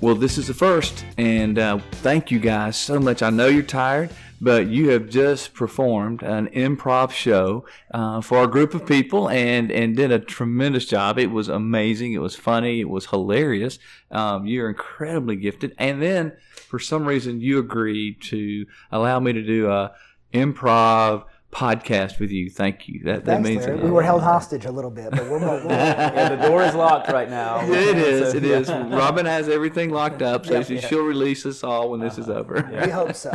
Well, this is the first, and thank you guys so much. I know you're tired, but you have just performed an improv show for a group of people and did a tremendous job. It was amazing. It was funny. It was hilarious. You're incredibly gifted. And then, for some reason, you agreed to allow me to do a improv podcast with you. Thank you. That means Larry. We were held hostage a little bit, but we're yeah, the door is locked right now. It is. Robin has everything locked up, so she'll release us all when this is over. We hope so.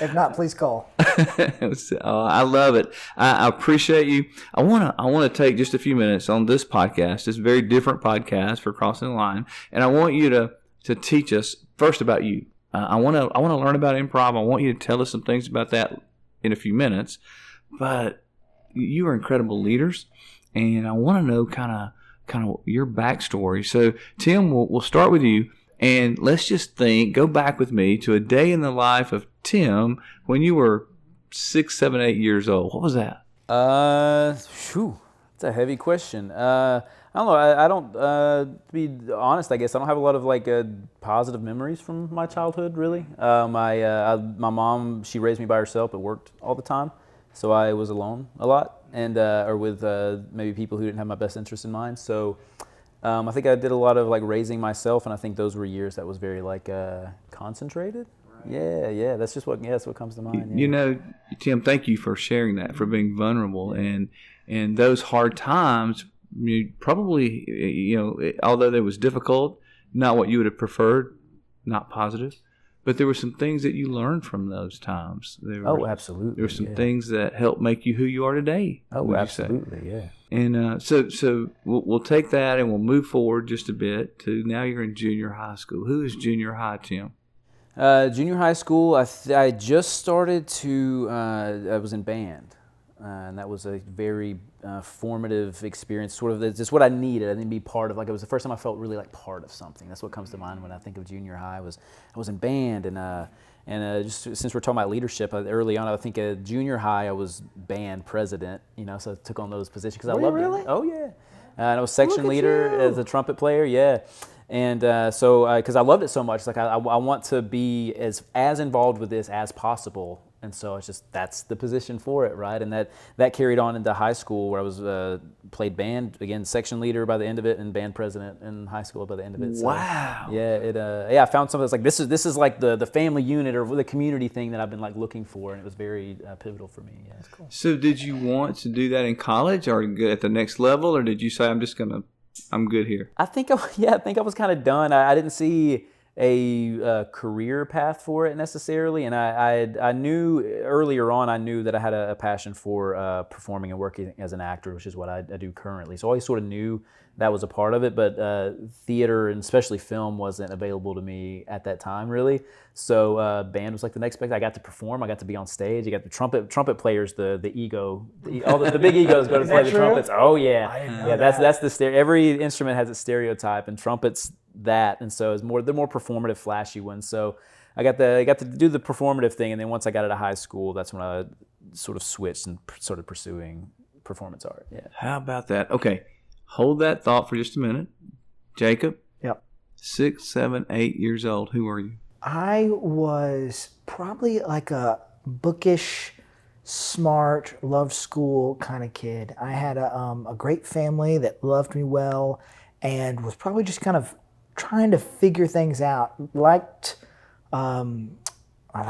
If not, please call. I love it. I appreciate you. I want to take just a few minutes on this podcast, this very different podcast for Crossing the Line, and I want you to teach us first about you. I want to learn about improv. I want you to tell us some things about that in a few minutes, but you are incredible leaders, and I want to know kind of your backstory. So, Tim, we'll start with you, and let's just go back with me to a day in the life of Tim when you were 6, 7, 8 years old. What was that? It's a heavy question. I don't know. I don't. To be honest, I guess I don't have a lot of positive memories from my childhood. Really, my mom, she raised me by herself, but worked all the time, so I was alone a lot, and or with maybe people who didn't have my best interest in mind. So I think I did a lot of raising myself, and I think those were years that was very concentrated. Right. Yeah. That's just what comes to mind. You know, Tim, thank you for sharing that, for being vulnerable, and those hard times. You probably, although it was difficult, not what you would have preferred, not positive, but there were some things that you learned from those times. Absolutely. There were some things that helped make you who you are today. Oh, absolutely, yeah. And so we'll take that and we'll move forward just a bit to now you're in junior high school. Who is junior high, Tim? Junior high school, I just started I was in band. And that was a very formative experience. Sort of, it's just what I needed. I didn't be part of. It was the first time I felt really part of something. That's what comes to mind when I think of junior high. I was in band, and just since we're talking about leadership, early on, I think at junior high I was band president. So I took on those positions because I loved it. Oh yeah, and I was section leader as a trumpet player. Yeah. And so, because I loved it so much, I want to be as involved with this as possible. And so it's just, that's the position for it, right? And that carried on into high school where I was played band, again, section leader by the end of it, and band president in high school by the end of it. So, wow. Yeah, I found something that's this is like the family unit or the community thing that I've been looking for, and it was very pivotal for me. Yeah, it's cool. So did you want to do that in college or at the next level, or did you say, I'm good here? I think I was kind of done. I didn't see a career path for it necessarily, and I knew earlier on that I had a passion for performing and working as an actor, which is what I do currently. So I always sort of knew that was a part of it, but theater and especially film wasn't available to me at that time really. So band was the next big. I got to perform. I got to be on stage. I got the trumpet players. The big egos go to play the trumpets. Oh yeah, that's the every instrument has its stereotype, and trumpets that, and so it's the more performative, flashy ones. So I got to do the performative thing, and then once I got out of high school, that's when I sort of switched and started pursuing performance art. Yeah. How about that? Okay, hold that thought for just a minute, Jacob. Yep. 6, 7, 8 years old. Who are you? I was probably a bookish, smart, loved school kind of kid. I had a great family that loved me well, and was probably just kind of trying to figure things out. I liked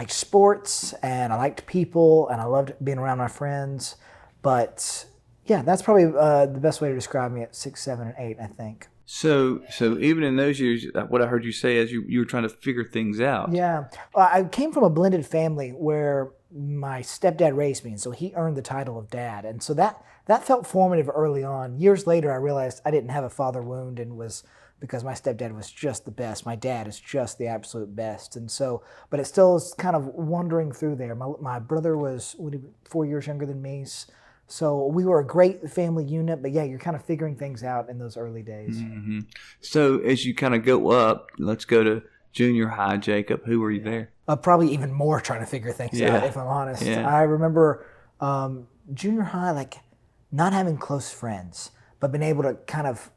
sports, and I liked people, and I loved being around my friends. But yeah, that's probably the best way to describe me at 6, 7, and 8, I think. So even in those years, what I heard you say is you were trying to figure things out. Yeah. I came from a blended family where my stepdad raised me, and so he earned the title of dad. And so that felt formative early on. Years later, I realized I didn't have a father wound, and was because my stepdad was just the best. My dad is just the absolute best. And so, but it still is kind of wandering through there. My brother was 4 years younger than me. So we were a great family unit, but yeah, you're kind of figuring things out in those early days. Mm-hmm. So as you kind of go up, let's go to junior high, Jacob. Who were you there? Probably even more trying to figure things out, if I'm honest. Yeah. I remember junior high, not having close friends, but being able to kind of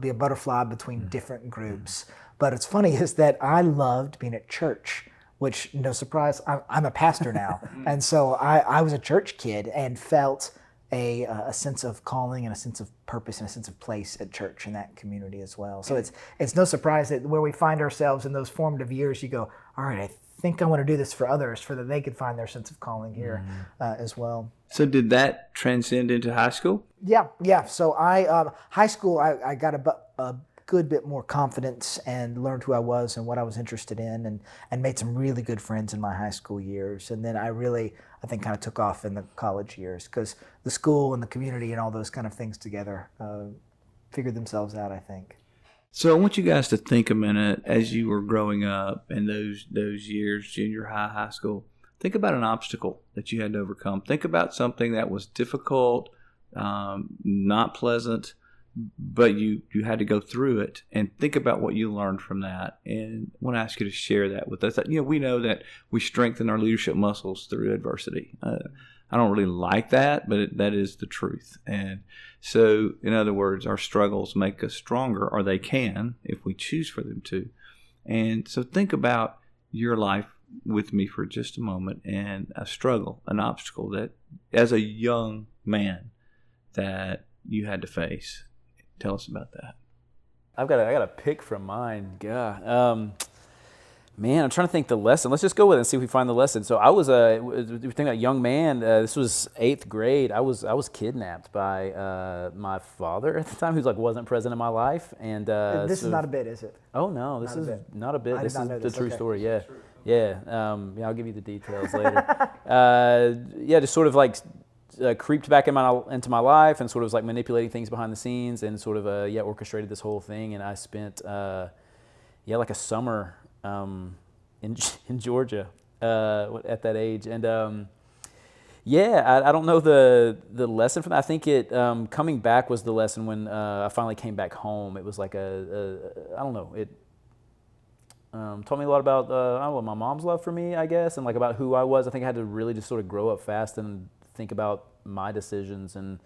be a butterfly between different groups. But it's funny is that I loved being at church, which, no surprise, I'm a pastor now. And so I was a church kid and felt a sense of calling and a sense of purpose and a sense of place at church in that community as well. So it's no surprise that where we find ourselves in those formative years, you go, all right, I think I want to do this for others, for that they could find their sense of calling here as well. So did that transcend into high school? Yeah. So high school, I got a good bit more confidence and learned who I was and what I was interested in, and made some really good friends in my high school years. And then I think kind of took off in the college years because the school and the community and all those kind of things together figured themselves out, I think. So I want you guys to think a minute as you were growing up in those years, junior high, high school. Think about an obstacle that you had to overcome. Think about something that was difficult, not pleasant, but you had to go through it, and think about what you learned from that. And I want to ask you to share that with us. We know that we strengthen our leadership muscles through adversity. I don't really like that, but that is the truth. And so, in other words, our struggles make us stronger, or they can if we choose for them to. And so think about your life with me for just a moment, and a struggle, an obstacle that as a young man that you had to face. Tell us about that. I got a pick from mine. God. Man, I'm trying to think the lesson. Let's just go with it and see if we find the lesson. So I was we're thinking about a young man. This was 8th grade. I was kidnapped by my father at the time, who wasn't present in my life. And this is not a bit, is it? Oh no, this is not a bit. This is the true story. Yeah, True. yeah. I'll give you the details later. Just sort of creeped back into my life and sort of was manipulating things behind the scenes and sort of orchestrated this whole thing. And I spent like a summer in Georgia at that age. And I don't know the lesson from that. I think it coming back was the lesson when I finally came back home. It was like I don't know, it taught me a lot about my mom's love for me, I guess, and about who I was. I think I had to really just sort of grow up fast and think about my decisions. And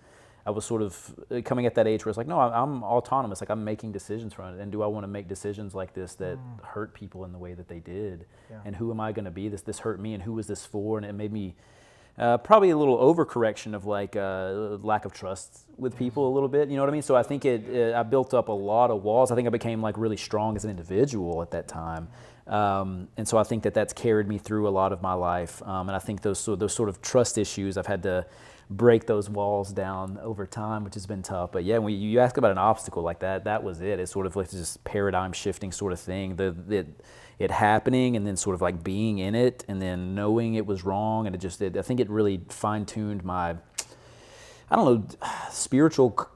I was sort of coming at that age where it's no, I'm autonomous. I'm making decisions from it. And do I want to make decisions like this that hurt people in the way that they did? Yeah. And who am I going to be? This hurt me, and who was this for? And it made me probably a little overcorrection of lack of trust with people a little bit. You know what I mean? So I think I built up a lot of walls. I think I became really strong as an individual at that time. And so I think that's carried me through a lot of my life. And I think those sort of trust issues, I've had to break those walls down over time, which has been tough. But yeah, when you ask about an obstacle like that was it. It's sort of this paradigm shifting sort of thing. It happening, and then sort of being in it, and then knowing it was wrong. And I think it really fine tuned my, I don't know, spiritual,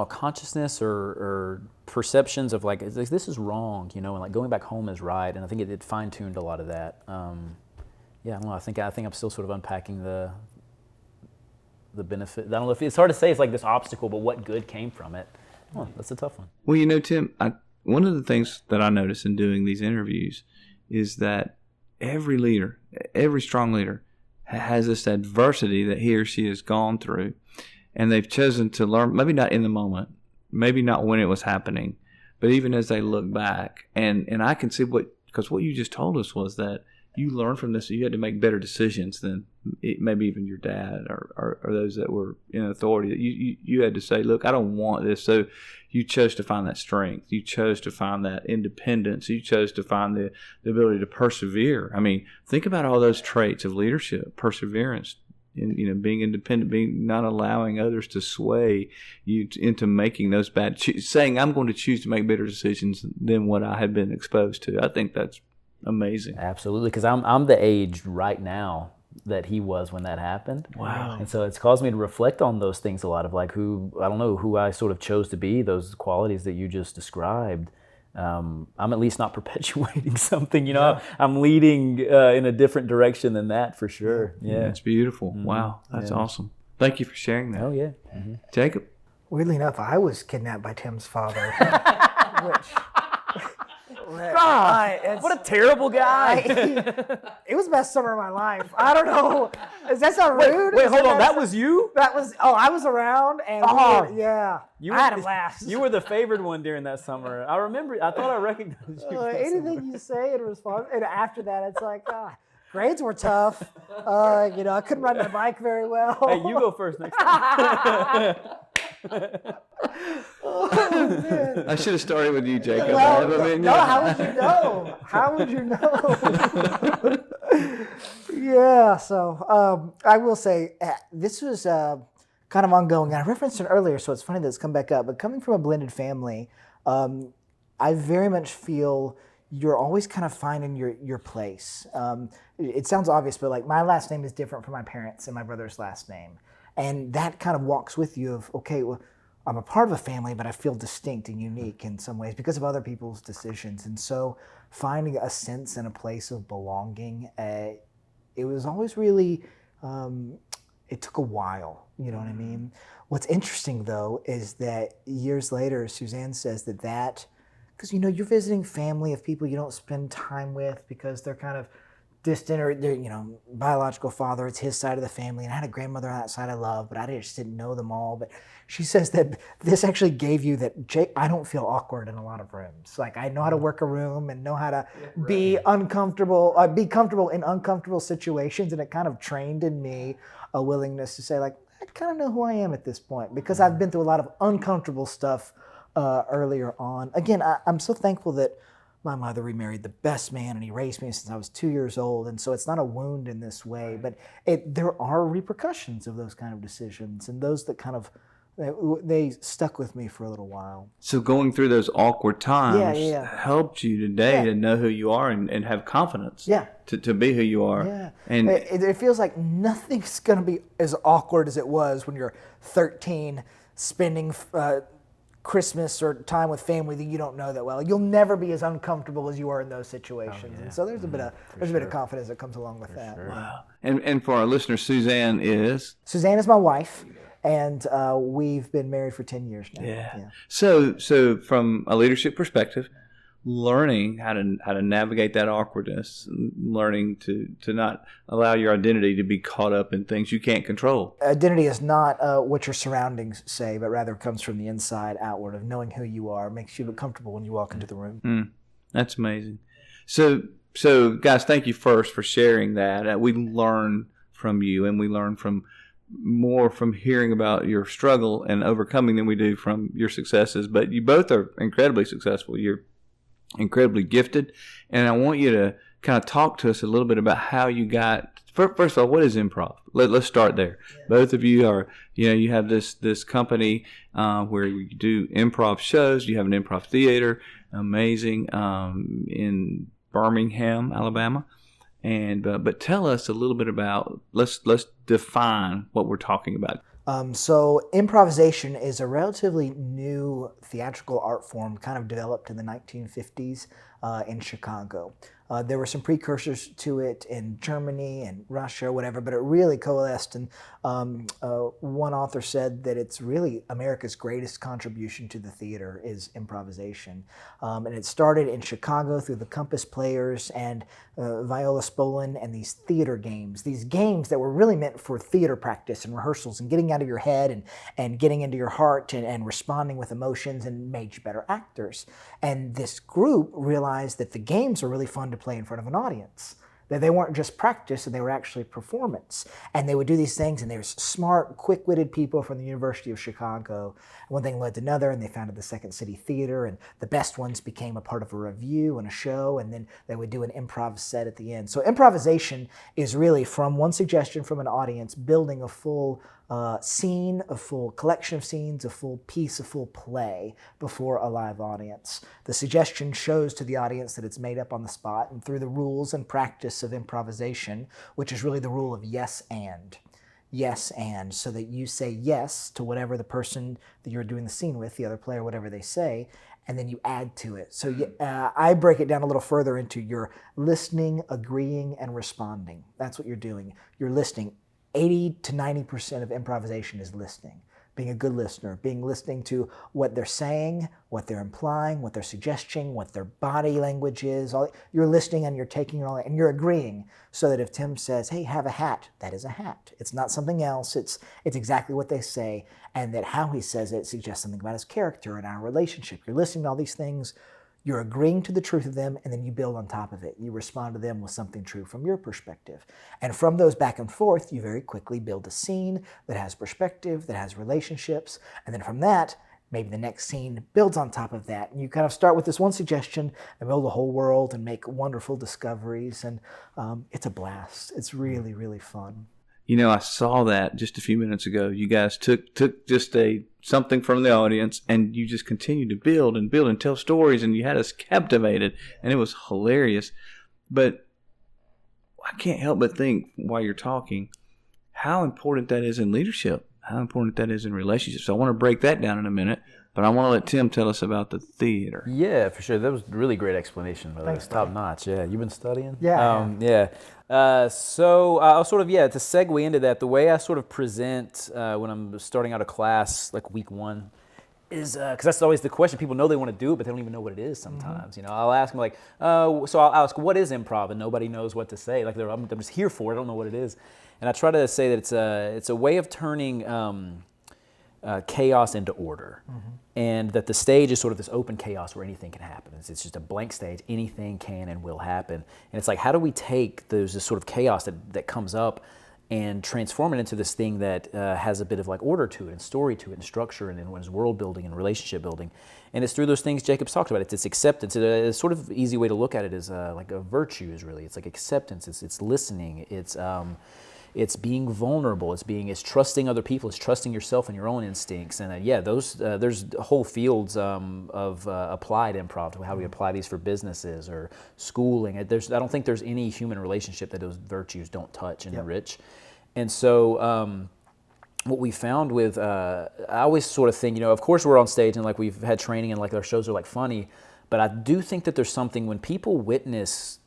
consciousness or perceptions of this is wrong, and going back home is right. And I think it fine tuned a lot of that. I don't know. I think I'm still sort of unpacking the benefit. I don't know if it's hard to say. It's this obstacle, but what good came from it? Oh, that's a tough one. Well, Tim, one of the things that I notice in doing these interviews is that every leader, every strong leader, has this adversity that he or she has gone through, and they've chosen to learn. Maybe not in the moment, maybe not when it was happening, but even as they look back, and I can see because what you just told us was that you learned from this, so you had to make better decisions than maybe even your dad or those that were in authority. That you had to say, look, I don't want this. So you chose to find that strength. You chose to find that independence. You chose to find the ability to persevere. I mean, think about all those traits of leadership: perseverance, being independent, being not allowing others to sway you into making those saying, I'm going to choose to make better decisions than what I had been exposed to. I think that's amazing. Absolutely, because I'm the age right now that he was when that happened. Wow. And so it's caused me to reflect on those things a lot of who I sort of chose to be, those qualities that you just described. I'm at least not perpetuating something, Yeah. I'm leading in a different direction than that for sure. Yeah. That's beautiful. Mm-hmm. Wow. That's awesome. Thank you for sharing that. Oh yeah. Mm-hmm. Jacob? Weirdly enough, I was kidnapped by Tim's father, which What a terrible guy. It was the best summer of my life. I don't know. Is that not rude? Wait, hold on. That was you? That was. Oh, I was around, and I had a blast. You were the favored one during that summer. I remember. I thought I recognized you. Anything you say in response, and after that, it's like, grades were tough. I couldn't ride my bike very well. Hey, you go first next time. I should have started with you, Jacob. How would you know? How would you know? Yeah, so I will say this was kind of ongoing. I referenced it earlier, so it's funny that it's come back up. But coming from a blended family, I very much feel you're always kind of finding your place. It sounds obvious, but like my last name is different from my parents' and my brother's last name. And that kind of walks with you of, okay, well, I'm a part of a family, but I feel distinct and unique in some ways because of other people's decisions. And so finding a sense and a place of belonging, it was always really, it took a while, you know what I mean? What's interesting though, is that years later, Suzanne says that, because you're visiting family of people you don't spend time with because they're kind of distant, or they're, biological father, it's his side of the family, and I had a grandmother on that side I love, but I just didn't know them all. But she says that this actually gave you that, Jake, I don't feel awkward in a lot of rooms. Like I know how to work a room and know how to be uncomfortable, be comfortable in uncomfortable situations, and it kind of trained in me a willingness to say, like, I kind of know who I am at this point because I've been through a lot of uncomfortable stuff earlier on. Again, I'm so thankful that my mother remarried the best man, and he raised me since I was 2 years old. And so it's not a wound in this way, but there are repercussions of those kind of decisions, and those that kind of, they stuck with me for a little while. So going through those awkward times helped you today to know who you are and have confidence to be who you are. Yeah. And it feels like nothing's going to be as awkward as it was when you're 13 spending Christmas or time with family that you don't know that well. You'll never be as uncomfortable as you are in those situations. And so there's a bit of confidence that comes along with that. Sure. wow. And for our listeners, Suzanne is my wife, and we've been married for 10 years now. Yeah. So from a leadership perspective, learning how to navigate that awkwardness, learning to not allow your identity to be caught up in things you can't control. Identity is not what your surroundings say, but rather comes from the inside outward, of knowing who you are, makes you look comfortable when you walk into the room. That's amazing. So guys, thank you first for sharing that. We learn from you, and we learn more from hearing about your struggle and overcoming than we do from your successes. But you both are incredibly successful. You're incredibly gifted, and I want you to kind of talk to us a little bit about how you got. First of all, what is improv? Let's start there. Yeah. Both of you are, you have this company where you do improv shows. You have an improv theater, amazing, in Birmingham, Alabama. And but tell us a little bit about. Let's define what we're talking about. So improvisation is a relatively new theatrical art form, kind of developed in the 1950s in Chicago. There were some precursors to it in Germany and Russia, whatever, but it really coalesced. And one author said that it's really America's greatest contribution to the theater is improvisation. And it started in Chicago through the Compass Players and Viola Spolin and these theater games, these games that were really meant for theater practice and rehearsals and getting out of your head and getting into your heart and responding with emotions, and made you better actors. And this group realized that the games are really fun to play in front of an audience. That they weren't just practice, and they were actually performance. And they would do these things, and they were smart, quick-witted people from the University of Chicago. One thing led to another, and they founded the Second City Theater, and the best ones became a part of a review and a show, and then they would do an improv set at the end. So improvisation is really from one suggestion from an audience, building a full scene, a full collection of scenes, a full piece, a full play before a live audience. The suggestion shows to the audience that it's made up on the spot, and through the rules and practice of improvisation, which is really the rule of yes and. Yes and, so that you say yes to whatever the person that you're doing the scene with, the other player, whatever they say, and then you add to it. So I break it down a little further into your listening, agreeing, and responding. That's what you're doing. You're listening. 80 to 90% of improvisation is listening. being a good listener, listening to what they're saying, what they're implying, what they're suggesting, what their body language is. You're listening and you're taking it all, and you're agreeing, so that if Tim says, hey, have a hat, that is a hat. It's not something else. It's exactly what they say, and that how he says it suggests something about his character and our relationship. You're listening to all these things. You're agreeing to the truth of them, and then you build on top of it. You respond to them with something true from your perspective. And from those back and forth, you very quickly build a scene that has perspective, that has relationships. And then from that, maybe the next scene builds on top of that. And you kind of start with this one suggestion and build a whole world and make wonderful discoveries. And it's a blast. It's really, really fun. You know, I saw that just a few minutes ago. You guys took just something from the audience, and you just continued to build and tell stories, and you had us captivated, and it was hilarious. But I can't help but think while you're talking how important that is in leadership, how important that is in relationships. So I want to break that down in a minute, but I want to let Tim tell us about the theater. Yeah, for sure. That was a really great explanation. Thanks, top notch. Yeah, you've been studying? Yeah. So I'll sort of, to segue into that, the way I sort of present when I'm starting out a class, like week one, is, because that's always the question. People know they want to do it, but they don't even know what it is sometimes. You know, I'll ask them like, so I'll ask, what is improv? And nobody knows what to say. Like I'm just here for it. I don't know what it is. And I try to say that it's a way of turning chaos into order, and that the stage is sort of this open chaos where anything can happen. It's just a blank stage. Anything can and will happen. And it's like, how do we take this sort of chaos that comes up and transform it into this thing that has a bit of like order to it and story to it and structure and then world building and relationship building. And it's through those things Jacob's talked about. It's acceptance. A sort of easy way to look at it is like a virtue is really. It's like acceptance. It's listening. It's being vulnerable. It's trusting other people. It's trusting yourself and your own instincts. And there's whole fields of applied improv to how we apply these for businesses or schooling. I don't think there's any human relationship that those virtues don't touch and enrich. And so what we found with, I always sort of think, of course we're on stage and like we've had training and like our shows are like funny, but I do think that there's something when people witness,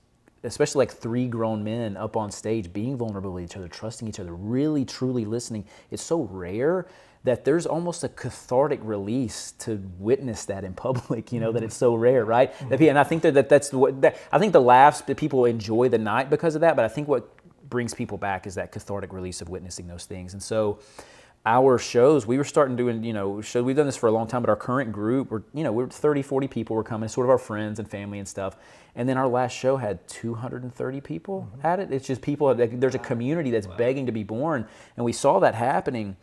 especially like three grown men up on stage being vulnerable with each other, trusting each other, really truly listening. It's so rare that there's almost a cathartic release to witness that in public, that it's so rare, right? And I think I think the laughs that people enjoy the night because of that, but I think what brings people back is that cathartic release of witnessing those things. And so our shows, we were starting doing, we've done this for a long time, but our current group, we're 30, 40 people were coming, sort of our friends and family and stuff. And then our last show had 230 people at it. It's just people, there's a community that's begging to be born. And we saw that happening.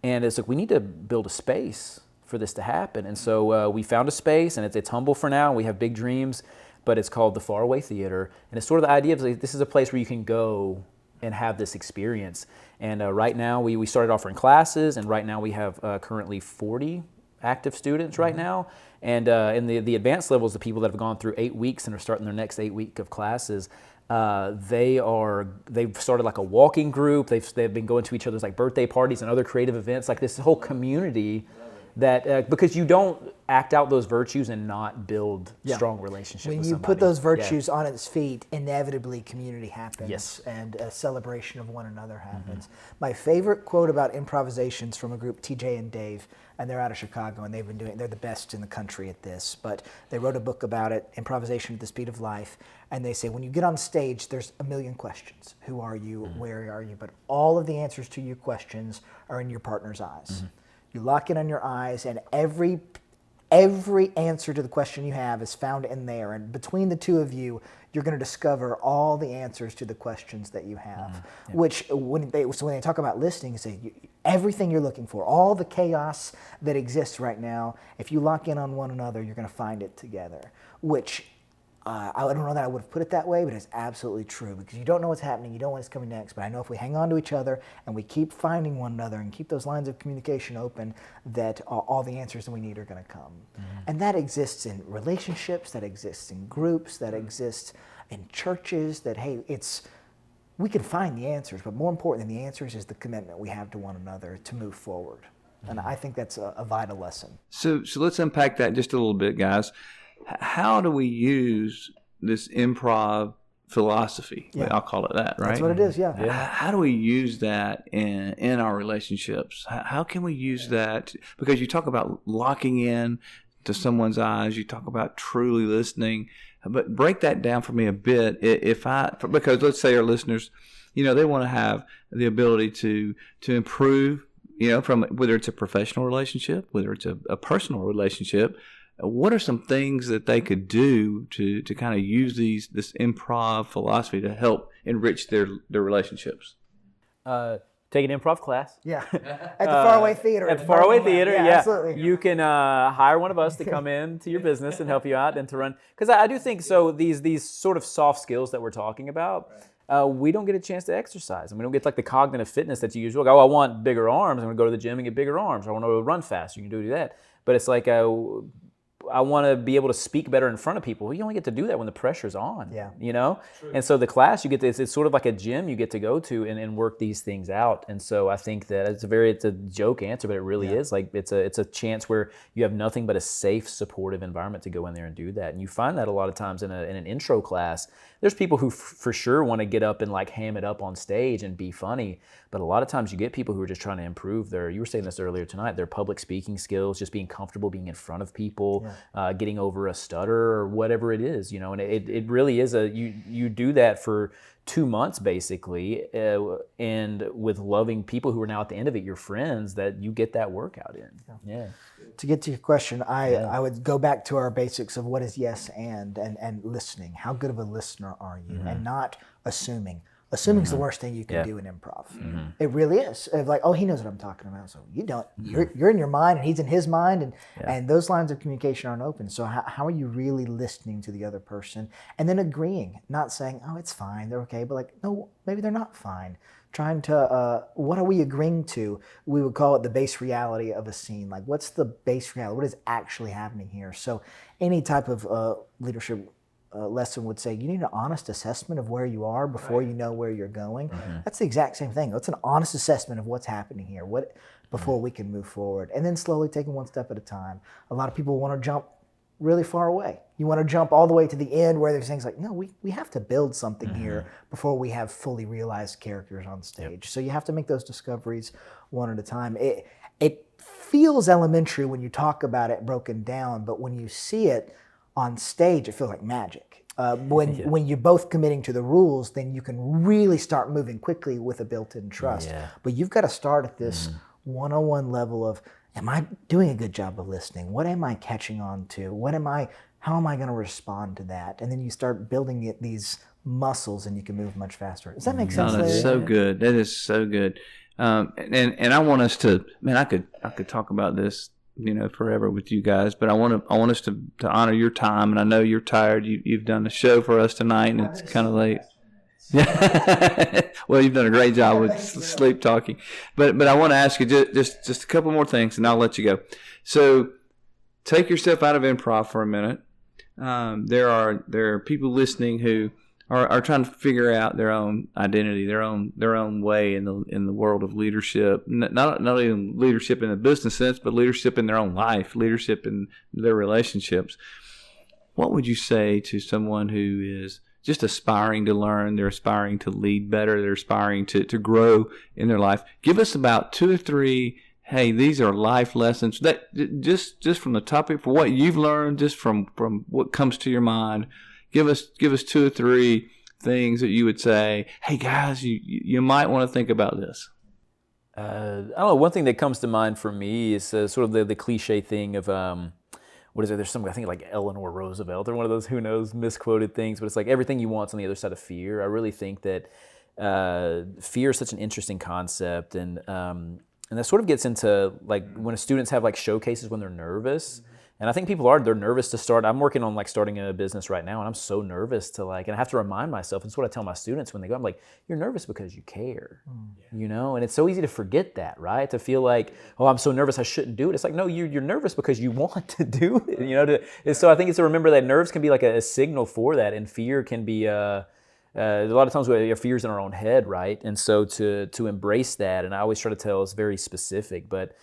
And it's like, we need to build a space for this to happen. And so we found a space, and it's humble for now. We have big dreams, but it's called the Faraway Theater. And it's sort of the idea of like, this is a place where you can go and have this experience. And right now, we started offering classes, and right now we have currently 40 active students right now. And in the advanced levels, the people that have gone through 8 weeks and are starting their next 8 week of classes, they've started like a walking group. They've been going to each other's like birthday parties and other creative events, like this whole community that because you don't act out those virtues and not build strong relationships with somebody. When you put those virtues on its feet, inevitably community happens. Yes. And a celebration of one another happens. My favorite quote about improvisations from a group, TJ and Dave, and they're out of Chicago, and they're the best in the country at this, but they wrote a book about it, Improvisation at the Speed of Life, and they say when you get on stage, there's a million questions. Who are you? Where are you? But all of the answers to your questions are in your partner's eyes. You lock in on your eyes, and every answer to the question you have is found in there. And between the two of you, you're going to discover all the answers to the questions that you have. Which, when they talk about listening, say everything you're looking for, all the chaos that exists right now, if you lock in on one another, you're going to find it together. Which I don't know that I would have put it that way, but it's absolutely true, because you don't know what's happening, you don't know what's coming next, but I know if we hang on to each other and we keep finding one another and keep those lines of communication open, that all the answers that we need are going to come. And that exists in relationships, that exists in groups, that exists in churches, that, hey, we can find the answers, but more important than the answers is the commitment we have to one another to move forward. And I think that's a vital lesson. So let's unpack that just a little bit, guys. How do we use this improv philosophy. Yeah. I'll call it that, right? That's what it is, yeah. How do we use that in our relationships? How can we use that? Because you talk about locking in to someone's eyes, you talk about truly listening, but break that down for me a bit. Because let's say our listeners, they want to have the ability to improve, from whether it's a professional relationship, whether it's a personal relationship. What are some things that they could do to kind of use this improv philosophy to help enrich their relationships? Take an improv class. Yeah. At the Faraway Theater. At the Faraway Theater, yeah. Absolutely. You can hire one of us to come into your business and help you out and to run. Because I do think so. These sort of soft skills that we're talking about, we don't get a chance to exercise, and we don't get like the cognitive fitness that you usually go. Oh, I want bigger arms. I'm going to go to the gym and get bigger arms. Or I want to run fast. You can do that. But it's like I want to be able to speak better in front of people. Well, you only get to do that when the pressure's on. Yeah. True. And so the class you get to, it's sort of like a gym you get to go to and work these things out. And so I think that it's a joke answer, but it really is like it's a chance where you have nothing but a safe, supportive environment to go in there and do that. And you find that a lot of times in an intro class. There's people who for sure want to get up and like ham it up on stage and be funny, but a lot of times you get people who are just trying to improve you were saying this earlier tonight, their public speaking skills, just being comfortable being in front of people, getting over a stutter or whatever it is, and it really is you do that for 2 months basically, and with loving people who are now at the end of it, your friends, that you get that workout in. Yeah. To get to your question, I would go back to our basics of what is yes and listening. How good of a listener are you? And not assuming. Assuming is the worst thing you can do in improv. It really is. It's like, oh, he knows what I'm talking about. So you don't. You're in your mind, and he's in his mind, and those lines of communication aren't open. So how are you really listening to the other person, and then agreeing, not saying, oh, it's fine, they're okay, but like, no, maybe they're not fine. Trying to, what are we agreeing to? We would call it the base reality of a scene. Like, what's the base reality? What is actually happening here? So any type of leadership lesson would say you need an honest assessment of where you are before you know where you're going. That's the exact same thing. It's an honest assessment of what's happening here before we can move forward. And then slowly taking one step at a time. A lot of people want to jump really far away. You want to jump all the way to the end where there's things like, no, we have to build something here before we have fully realized characters on stage. So you have to make those discoveries one at a time. It feels elementary when you talk about it broken down, but when you see it on stage, it feels like magic. When you're both committing to the rules, then you can really start moving quickly with a built-in trust. But you've got to start at this one-on-one level of, am I doing a good job of listening? What am I catching on to? How am I going to respond to that? And then you start building these muscles, and you can move much faster. Does that make sense? That's so good. That is so good. And I want us to, man, I could talk about this, forever with you guys, but I want us to honor your time. And I know you're tired. You've done a show for us tonight, and it's kind of late. Well, you've done a great job with sleep talking, but I want to ask you just a couple more things, and I'll let you go. So, take yourself out of improv for a minute. There are people listening who are trying to figure out their own identity, their own way in the world of leadership. Not even leadership in a business sense, but leadership in their own life, leadership in their relationships. What would you say to someone who is just aspiring to learn, they're aspiring to lead better, they're aspiring to grow in their life? Give us about 2 or 3, hey, these are life lessons that just from the topic, for what you've learned, just from what comes to your mind. Give us 2 or 3 things that you would say, hey guys, you might want to think about this. I don't know. One thing that comes to mind for me is sort of the cliche thing of what is it? There's some, I think like Eleanor Roosevelt or one of those who knows misquoted things, but it's like everything you want's on the other side of fear. I really think that fear is such an interesting concept, and that sort of gets into like when students have like showcases when they're nervous. And I think they're nervous to start. I'm working on like starting a business right now, and I'm so nervous to and I have to remind myself, and it's what I tell my students when they go, I'm like, you're nervous because you care, and it's so easy to forget that, right? To feel like, oh, I'm so nervous I shouldn't do it. It's like, no, you're nervous because you want to do it, so I think it's to remember that nerves can be like a signal for that, and fear can be, a lot of times we have fears in our own head, right? And so to embrace that, and I always try to tell, it's very specific, but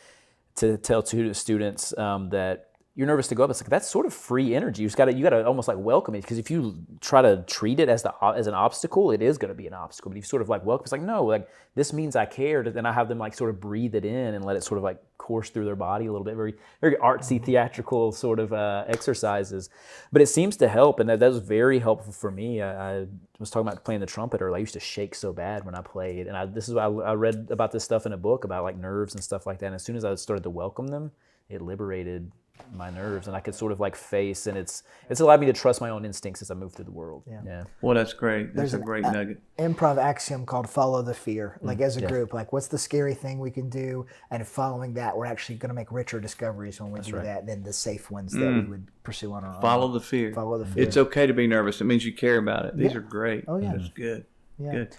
to tell to students that you're nervous to go up. It's like, that's sort of free energy. You gotta almost like welcome it, because if you try to treat it as an obstacle, it is gonna be an obstacle. But if you sort of like welcome, it's like, no, like this means I cared. And then I have them like sort of breathe it in and let it sort of like course through their body a little bit. Very, very artsy, theatrical sort of exercises. But it seems to help, and that was very helpful for me. I was talking about playing the trumpet earlier. I used to shake so bad when I played, and I read about this stuff in a book about like nerves and stuff like that. And as soon as I started to welcome them, it liberated my nerves, and I could sort of like face, and it's allowed me to trust my own instincts as I move through the world. Yeah. Well, that's great. That's a great nugget. Improv axiom called follow the fear. Like as a group, like what's the scary thing we can do? And following that, we're actually going to make richer discoveries when we do that than the safe ones that we would pursue on our own. Follow the fear. Follow the fear. It's okay to be nervous. It means you care about it. These are great. Oh, yeah. That's good. Yeah. Good.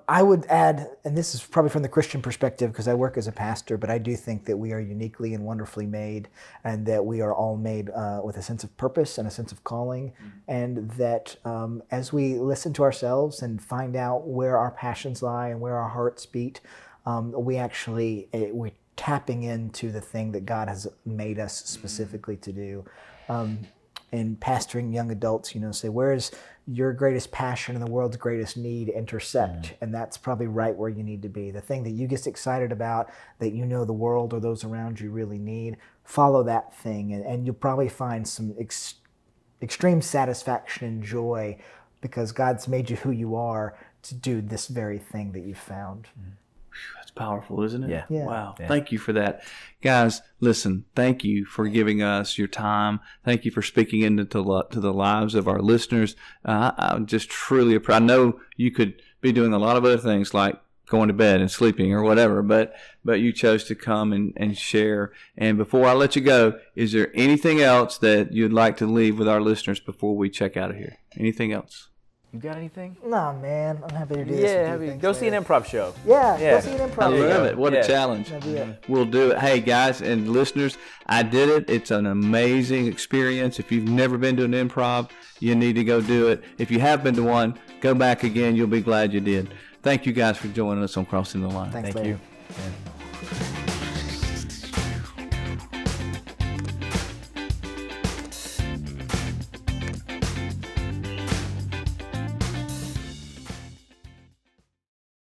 I would add, and this is probably from the Christian perspective because I work as a pastor, but I do think that we are uniquely and wonderfully made, and that we are all made with a sense of purpose and a sense of calling, and that as we listen to ourselves and find out where our passions lie and where our hearts beat, we're tapping into the thing that God has made us specifically to do. In pastoring young adults, say, where's your greatest passion and the world's greatest need intersect? And that's probably right where you need to be. The thing that you get excited about, that the world or those around you really need, follow that thing, and you'll probably find some extreme satisfaction and joy, because God's made you who you are to do this very thing that you found. That's powerful, isn't it? Yeah. Wow. Yeah. Thank you for that. Guys, listen, thank you for giving us your time. Thank you for speaking into to the lives of our listeners. I just truly, I know you could be doing a lot of other things like going to bed and sleeping or whatever, but you chose to come and share. And before I let you go, is there anything else that you'd like to leave with our listeners before we check out of here? Anything else? You got anything? Nah, man, I'm happy to do this with you. Go see an improv show. Yeah, go see an improv I show. love it. What a challenge. We'll do it. Hey, guys and listeners, I did it. It's an amazing experience. If you've never been to an improv, you need to go do it. If you have been to one, go back again. You'll be glad you did. Thank you guys for joining us on Crossing the Line. Thanks, Thank you. Yeah.